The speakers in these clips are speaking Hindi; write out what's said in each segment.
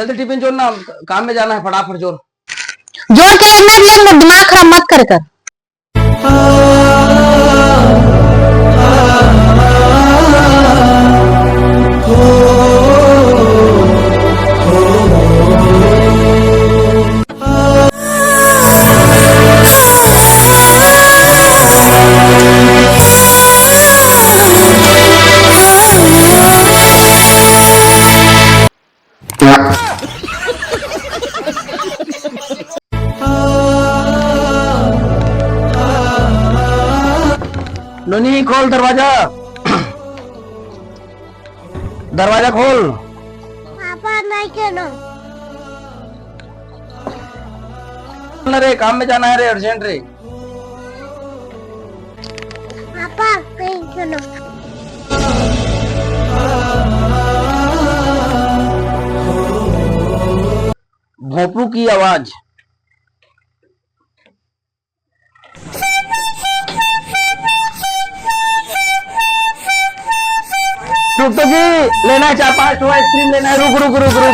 जल्दी टिफिन जोड़ ना, काम में जाना है, फटाफट जोड़। जोर के लेंगे, दिमाग खराब मत कर। नोनी खोल दरवाजा। दरवाजा खोल। पापा नहीं क्यों? रे काम में जाना है रे, अर्जेंट रे। पापा कहीं क्यों? भोपू की आवाज। रुक तो जी, लेना है 4-5 ठो आइसक्रीम लेना है। रुक रुक रुक रुक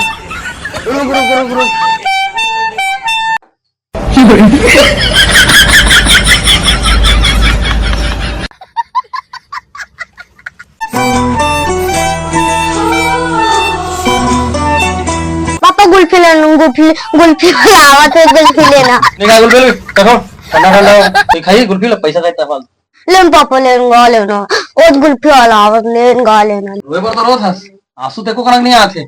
रुक रुक रुक रुक। पापा गुल्फी लेना, गुल्फी वाला आवाज है, गुल्फी लेना। निकाल गुल्फी, देखो ठंडा ठंडा खाइए गुल्फी, पैसा का इतना फालतू। लेन पापा लेना और गुल्फी वाला आवाज लेना। वे पर तो रोज हंस आंसू देखो कनक नहीं आते।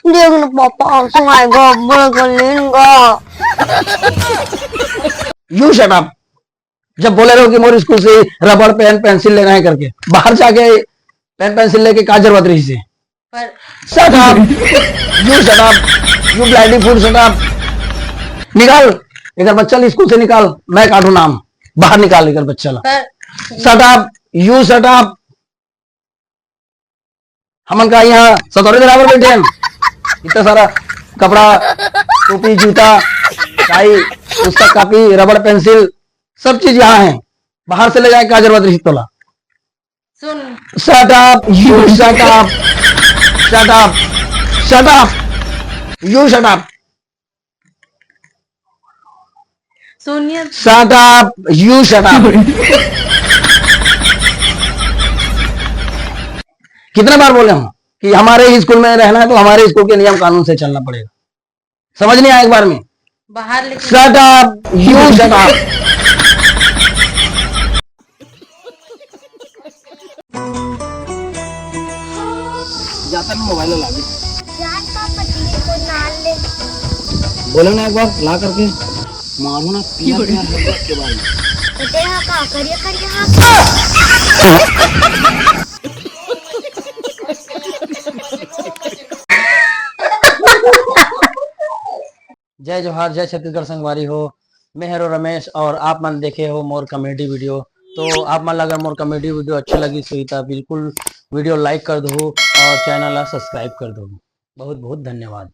देख ना पापा, आंसू आएगा, बड़ा लेगा। You shut up. जब बोले रहो कि मोर स्कूल से रबड़ पेन पेंसिल लेना है करके, बाहर जाके पेन पेंसिल लेके का जरूरत रही से? Shut up, you shut up, you bloody food, shut up. निकाल इधर बच्चा स्कूल से निकाल, मैं काटू नाम। बाहर निकाल इधर बच्चा ला। Shut up, you shut up. हमन का यहाँ सतौरे बराबर बैठे हैं, इतना सारा कपड़ा, टोपी, जूता, टाई, पुस्तक, कॉपी, रबड़, पेंसिल, सब चीज यहाँ है। बाहर से ले जाए क्या जरूरत रही तोला? सुन, shut up, you shut up, shut up, shut up, you shut up, Sonia shut up, you shut up. कितने बार बोले हम कि हमारे ही स्कूल में रहना है तो हमारे स्कूल के नियम कानून से चलना पड़ेगा। समझ नहीं आया एक बार में? बाहर लेके shut up, you shut up. जाता ना मोबाइल ला दे। यार पापा टीवी को नाल ले। बोले ना एक बार ला करके मारू ना प्यार के बारे में। बेटे हाँ का करिए हाँ। जय जोहार, जय छत्तीसगढ़ संगवारी हो। मैं हेरो रमेश और आप मन देखे हो मोर कॉमेडी वीडियो। तो आप मन अगर मोर कॉमेडी वीडियो अच्छी लगी तो बिल्कुल वीडियो लाइक कर दो और चैनल सब्सक्राइब कर दो। बहुत बहुत धन्यवाद।